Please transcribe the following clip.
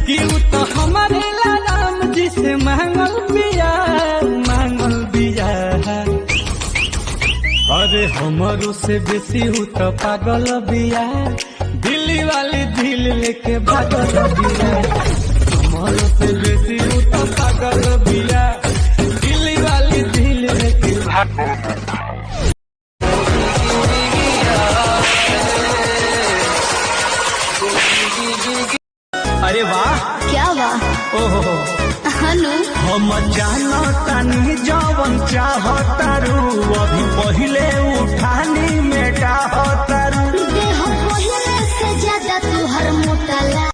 कि उ तो हमारे राम जी से मांगल बिया। अरे हमारो से बेसी उ तो पागल बिया, दिल्ली वाली दिल लेके भागल बिया। हमारो से बेसी उ तो पागल बिया, दिल्ली वाली दिल लेके भागल। अरे वाह, क्या वाह? ओहो हनु हम जानो तानी जवन चाहतारू, अभी पहले उठानी में डाहतारू। देह पहले से ज्यादा तुहर मोटा ला।